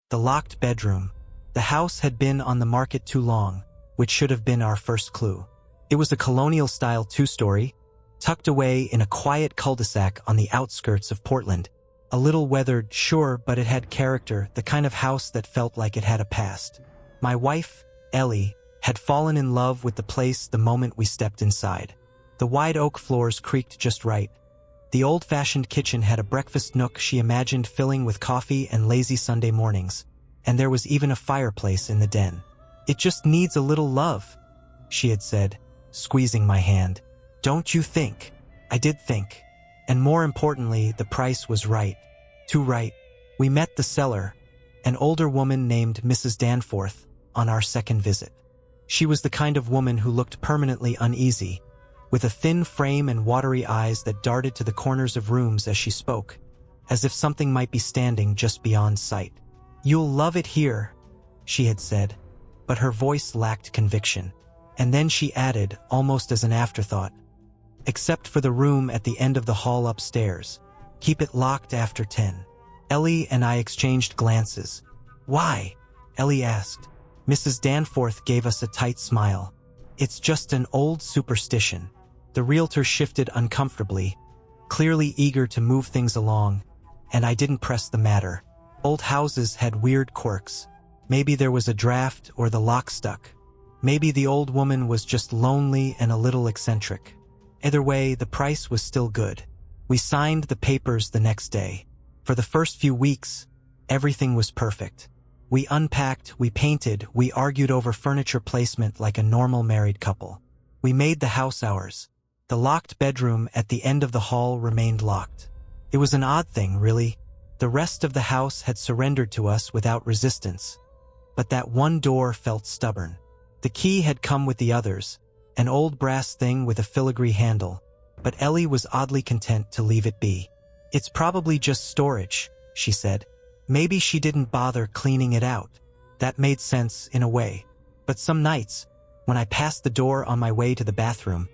The locked bedroom. The house had been on the market too long, which should have been our first clue. It was a colonial-style two-story, tucked away in a quiet cul-de-sac on the outskirts of Portland. A little weathered, sure, but it had character, the kind of house that felt like it had a past. My wife, Ellie, had fallen in love with the place the moment we stepped inside. The wide oak floors creaked just right. The old-fashioned kitchen had a breakfast nook she imagined filling with coffee and lazy Sunday mornings, and there was even a fireplace in the den. "It just needs a little love," she had said, squeezing my hand. "Don't you think?" I did think. And more importantly, the price was right. Too right. We met the seller, an older woman named Mrs. Danforth, on our second visit. She was the kind of woman who looked permanently uneasy, with a thin frame and watery eyes that darted to the corners of rooms as she spoke, as if something might be standing just beyond sight. "You'll love it here," she had said, but her voice lacked conviction. And then she added, almost as an afterthought, "Except for the room at the end of the hall upstairs. Keep it locked after 10. Ellie and I exchanged glances. "Why?" Ellie asked. Mrs. Danforth gave us a tight smile. "It's just an old superstition." The realtor shifted uncomfortably, clearly eager to move things along, and I didn't press the matter. Old houses had weird quirks. Maybe there was a draft or the lock stuck. Maybe the old woman was just lonely and a little eccentric. Either way, the price was still good. We signed the papers the next day. For the first few weeks, everything was perfect. We unpacked, we painted, we argued over furniture placement like a normal married couple. We made the house ours. The locked bedroom at the end of the hall remained locked. It was an odd thing, really. The rest of the house had surrendered to us without resistance. But that one door felt stubborn. The key had come with the others, an old brass thing with a filigree handle, but Ellie was oddly content to leave it be. "It's probably just storage," she said. Maybe she didn't bother cleaning it out. That made sense in a way. But some nights, when I passed the door on my way to the bathroom,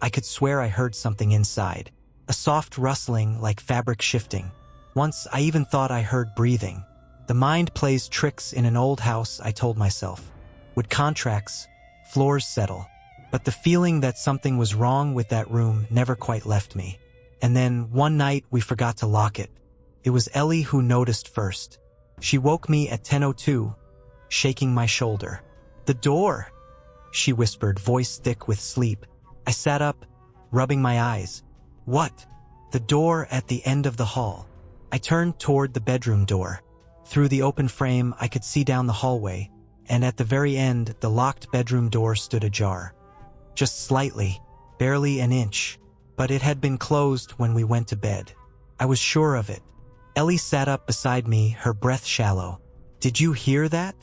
I could swear I heard something inside. A soft rustling like fabric shifting. Once I even thought I heard breathing. The mind plays tricks in an old house, I told myself. Would contracts, floors settle? But the feeling that something was wrong with that room never quite left me. And then, one night, we forgot to lock it. It was Ellie who noticed first. She woke me at 10:02, shaking my shoulder. "The door!" she whispered, voice thick with sleep. I sat up, rubbing my eyes. "What?" "The door at the end of the hall." I turned toward the bedroom door. Through the open frame, I could see down the hallway, and at the very end, the locked bedroom door stood ajar. Just slightly, barely an inch, but it had been closed when we went to bed. I was sure of it. Ellie sat up beside me, her breath shallow. "Did you hear that?"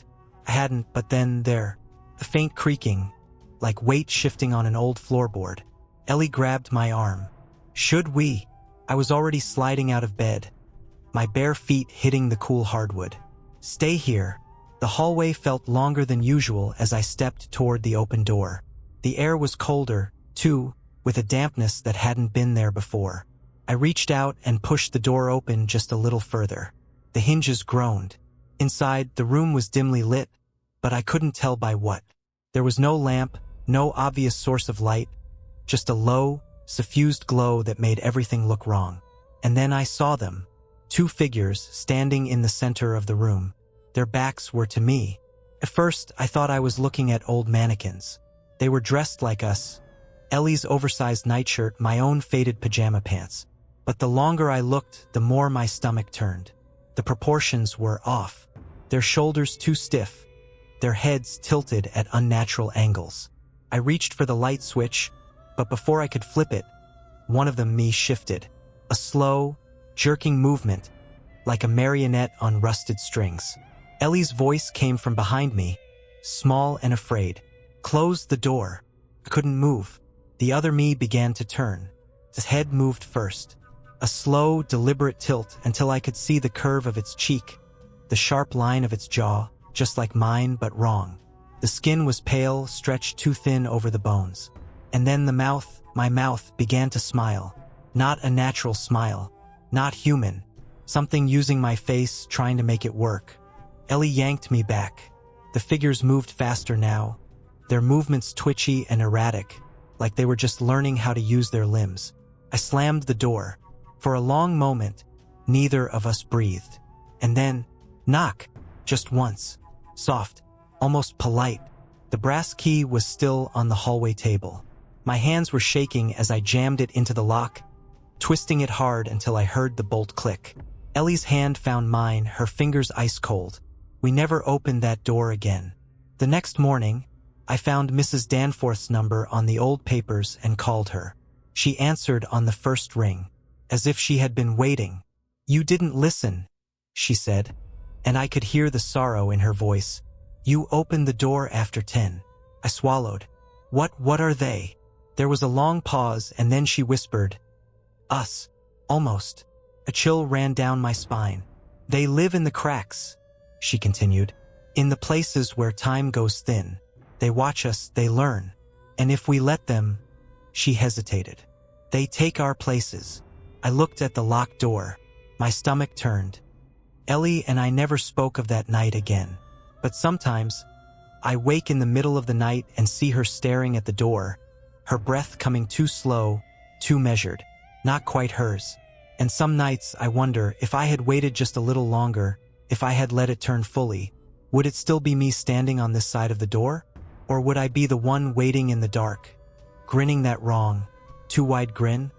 I hadn't, but then there, a faint creaking, like weight shifting on an old floorboard. Ellie grabbed my arm. "Should we?" I was already sliding out of bed, my bare feet hitting the cool hardwood. "Stay here." The hallway felt longer than usual as I stepped toward the open door. The air was colder, too, with a dampness that hadn't been there before. I reached out and pushed the door open just a little further. The hinges groaned. Inside, the room was dimly lit, but I couldn't tell by what. There was no lamp, no obvious source of light, just a low, suffused glow that made everything look wrong. And then I saw them. 2 figures standing in the center of the room. Their backs were to me. At first, I thought I was looking at old mannequins. They were dressed like us. Ellie's oversized nightshirt, my own faded pajama pants. But the longer I looked, the more my stomach turned. The proportions were off. Their shoulders too stiff. Their heads tilted at unnatural angles. I reached for the light switch, but before I could flip it, one of them shifted. A slow, jerking movement, like a marionette on rusted strings. Ellie's voice came from behind me, small and afraid. "Close the door." I couldn't move. The other me began to turn. His head moved first. A slow, deliberate tilt until I could see the curve of its cheek, the sharp line of its jaw, just like mine, but wrong. The skin was pale, stretched too thin over the bones. And then my mouth began to smile. Not a natural smile. Not human. Something using my face, trying to make it work. Ellie yanked me back. The figures moved faster now, their movements twitchy and erratic, like they were just learning how to use their limbs. I slammed the door. For a long moment, neither of us breathed. And then, knock, just once. Soft, almost polite. The brass key was still on the hallway table. My hands were shaking as I jammed it into the lock, twisting it hard until I heard the bolt click. Ellie's hand found mine, her fingers ice cold. We never opened that door again. The next morning, I found Mrs. Danforth's number on the old papers and called her. She answered on the first ring, as if she had been waiting. "You didn't listen," she said, and I could hear the sorrow in her voice. "You opened the door after 10. I swallowed. What are they?" There was a long pause, and then she whispered, "Us." Almost. A chill ran down my spine. "They live in the cracks," she continued. "In the places where time goes thin. They watch us, they learn. And if we let them..." She hesitated. "They take our places." I looked at the locked door. My stomach turned. Ellie and I never spoke of that night again. But sometimes, I wake in the middle of the night and see her staring at the door, her breath coming too slow, too measured, not quite hers. And some nights I wonder if I had waited just a little longer, if I had let it turn fully, would it still be me standing on this side of the door? Or would I be the one waiting in the dark, grinning that wrong, too wide grin?